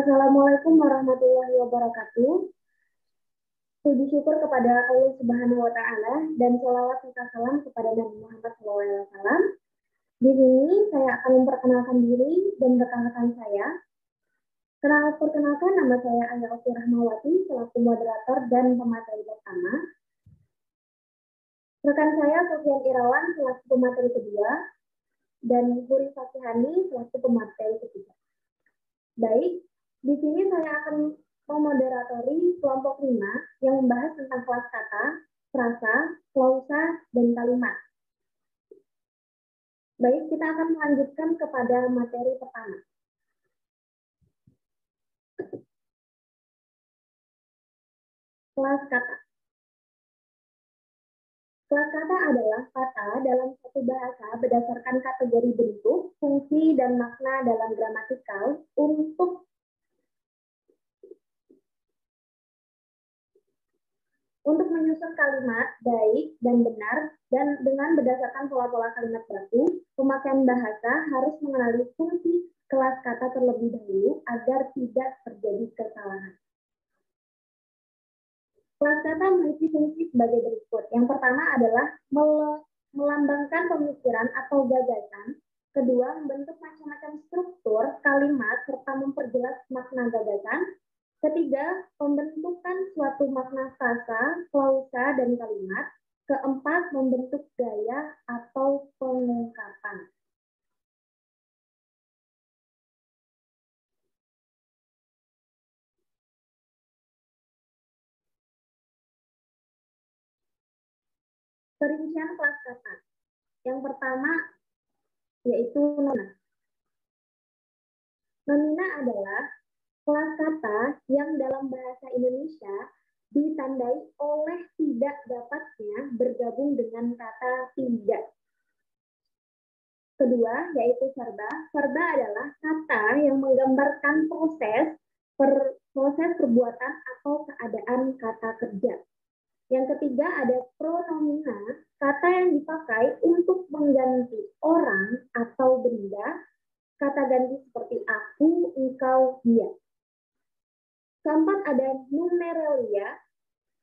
Assalamualaikum warahmatullahi wabarakatuh. Puji syukur kepada Allah Subhanahu wa Ta'ala dan sholawat serta salam kepada Nabi Muhammad SAW. Di sini saya akan memperkenalkan diri dan rekan-rekan saya. Perkenalkan, nama saya Aya Oki Rahmawati selaku moderator dan pemateri pertama. Rekan saya Sofian Irawan selaku pemateri kedua dan Puri Fakihani selaku pemateri ketiga. Baik, di sini saya akan memoderatori kelompok 5 yang membahas tentang kelas kata, frasa, klausa, dan kalimat. Baik, kita akan melanjutkan kepada materi pertama. Kelas kata. Kelas kata adalah kata dalam satu bahasa berdasarkan kategori bentuk, fungsi, dan makna dalam gramatikal untuk menyusun kalimat baik dan benar dan dengan berdasarkan pola-pola kalimat baku, pemakaian bahasa harus mengenali fungsi kelas kata terlebih dahulu agar tidak terjadi kesalahan. Kelas kata memiliki fungsi sebagai berikut. Yang pertama adalah melambangkan pemikiran atau gagasan. Kedua, membentuk macam-macam struktur kalimat serta memperjelas makna gagasan. Ketiga, pembentukan suatu makna frasa, klausa, dan kalimat. Keempat, membentuk gaya atau pengungkapan. Perincian kelas kata. Yang pertama yaitu nomina. Nomina adalah kelas kata yang dalam bahasa Indonesia ditandai oleh tidak dapatnya bergabung dengan kata tidak. Kedua yaitu verba. Verba adalah kata yang menggambarkan proses perbuatan atau keadaan kata kerja. Yang ketiga ada pronomina, kata yang dipakai untuk mengganti orang atau benda, kata ganti seperti aku, engkau, dia. Keempat ada numeralia,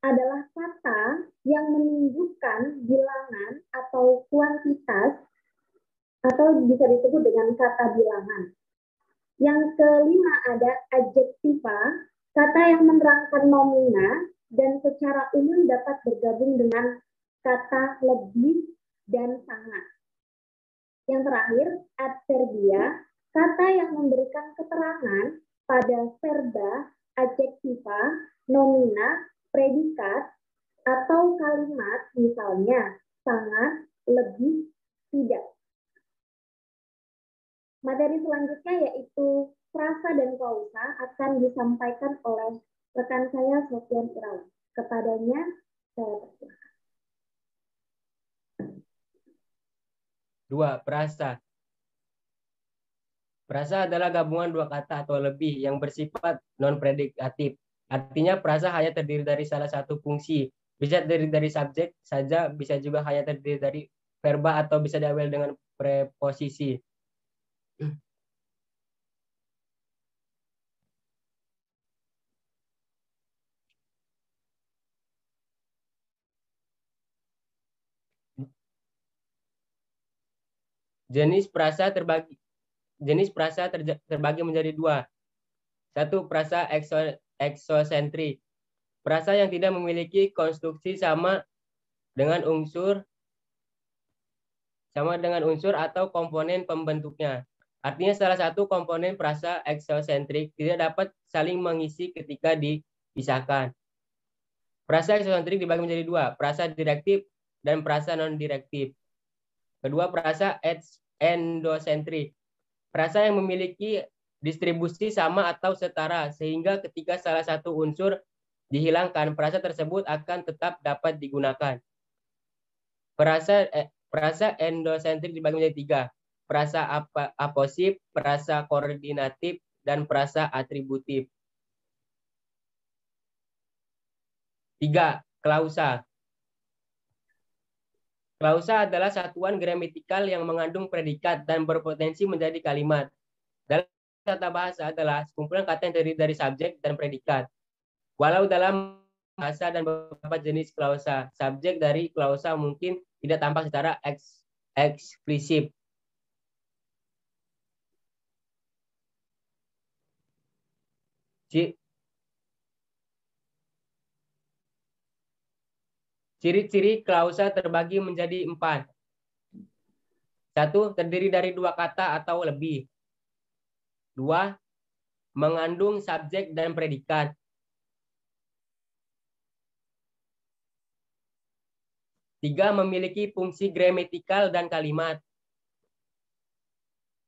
adalah kata yang menunjukkan bilangan atau kuantitas, atau bisa disebut dengan kata bilangan. Yang kelima ada adjektiva, kata yang menerangkan nomina, dan secara umum dapat bergabung dengan kata lebih dan sangat. Yang terakhir, adverbia, kata yang memberikan keterangan pada verba, adjektiva, nomina, predikat, atau kalimat misalnya sangat, lebih, tidak. Materi selanjutnya yaitu frasa dan klausa akan disampaikan oleh rekan saya Sofian Irawan. Kepadanya saya persilakan. 2. Frasa. Frasa adalah gabungan dua kata atau lebih yang bersifat non-predikatif. Artinya frasa hanya terdiri dari salah satu fungsi. Bisa terdiri dari subjek saja, bisa juga hanya terdiri dari verba atau bisa diambil dengan preposisi. Jenis frasa terbagi menjadi dua. Satu, frasa eksosentrik. Frasa yang tidak memiliki konstruksi sama dengan unsur atau komponen pembentuknya. Artinya salah satu komponen frasa eksosentrik tidak dapat saling mengisi ketika dipisahkan. Frasa eksosentrik dibagi menjadi dua, frasa direktif dan frasa non-direktif. Kedua, frasa endosentrik. Frasa yang memiliki distribusi sama atau setara, sehingga ketika salah satu unsur dihilangkan, frasa tersebut akan tetap dapat digunakan. Frasa endosentrik dibagi menjadi tiga, frasa aposif, frasa koordinatif, dan frasa atributif. 3. Klausa. Klausa adalah satuan gramatikal yang mengandung predikat dan berpotensi menjadi kalimat. Dalam tata bahasa adalah sekumpulan kata yang terdiri dari subjek dan predikat. Walau dalam bahasa dan beberapa jenis klausa, subjek dari klausa mungkin tidak tampak secara eksplisit. Ciri-ciri klausa terbagi menjadi 4. 1. Terdiri dari 2 kata atau lebih. 2. Mengandung subjek dan predikat. 3. Memiliki fungsi gramatikal dan kalimat.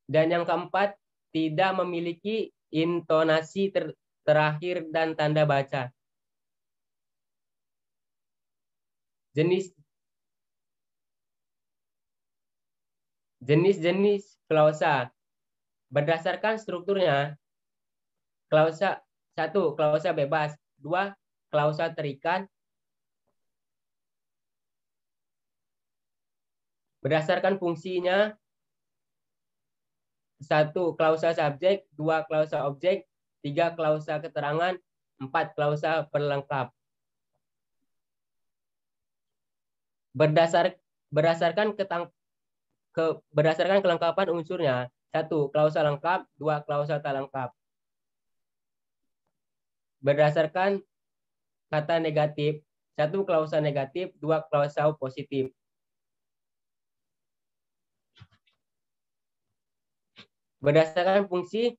Dan yang keempat, tidak memiliki intonasi terakhir dan tanda baca. Jenis-jenis klausa. Berdasarkan strukturnya, klausa 1. Klausa bebas. 2. Klausa terikat. Berdasarkan fungsinya, 1. Klausa subjek. 2. Klausa objek. 3. Klausa keterangan. 4. Klausa pelengkap. Berdasarkan kelengkapan unsurnya, 1. Klausa lengkap. 2. Klausa tak lengkap. Berdasarkan kata negatif, 1. Klausa negatif. 2. Klausa positif. Berdasarkan fungsi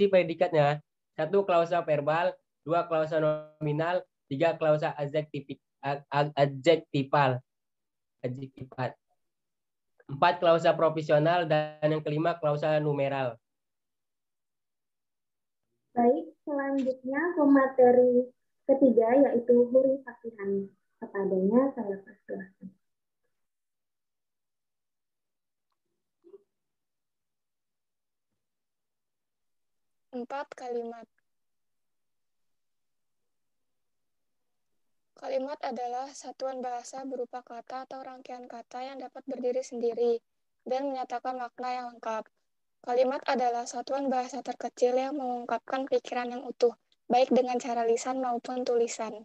predikatnya, 1. Klausa verbal. 2. Klausa nominal. 3. Klausa adjektifal. 4. Klausa profesional, dan yang kelima klausa numeral. Baik, selanjutnya ke materi ketiga, yaitu huruf fasihan. Kepadanya saya persilahkan. Empat, kalimat. Kalimat adalah satuan bahasa berupa kata atau rangkaian kata yang dapat berdiri sendiri dan menyatakan makna yang lengkap. Kalimat adalah satuan bahasa terkecil yang mengungkapkan pikiran yang utuh, baik dengan cara lisan maupun tulisan.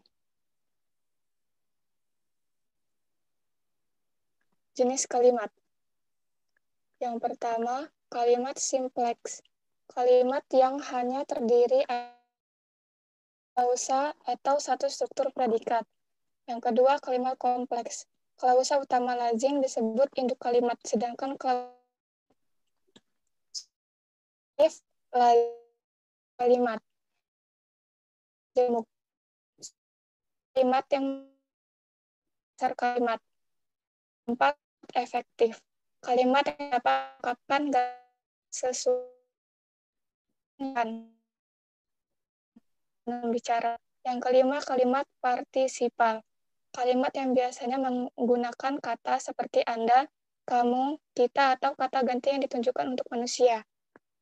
Jenis kalimat. Yang pertama, kalimat simpleks. Kalimat yang hanya terdiri klausa atau satu struktur predikat. Yang kedua, kalimat kompleks. Klausa utama lazim disebut induk kalimat, sedangkan kalimat jemuk. Kalimat yang besar kalimat. 4. Efektif. Kalimat yang dapat mengungkapkan sesuatu bicara. Yang kelima, kalimat partisipal. Kalimat yang biasanya menggunakan kata seperti Anda, kamu, kita, atau kata ganti yang ditunjukkan untuk manusia.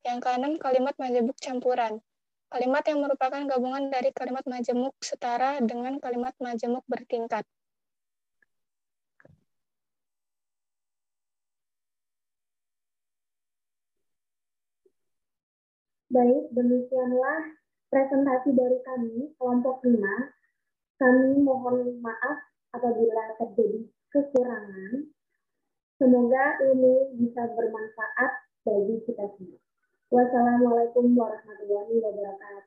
Yang keenam, kalimat majemuk campuran. Kalimat yang merupakan gabungan dari kalimat majemuk setara dengan kalimat majemuk bertingkat. Baik, demikianlah presentasi dari kami, kelompok 5. Kami mohon maaf apabila terjadi kekurangan. Semoga ini bisa bermanfaat bagi kita semua. Wassalamualaikum warahmatullahi wabarakatuh.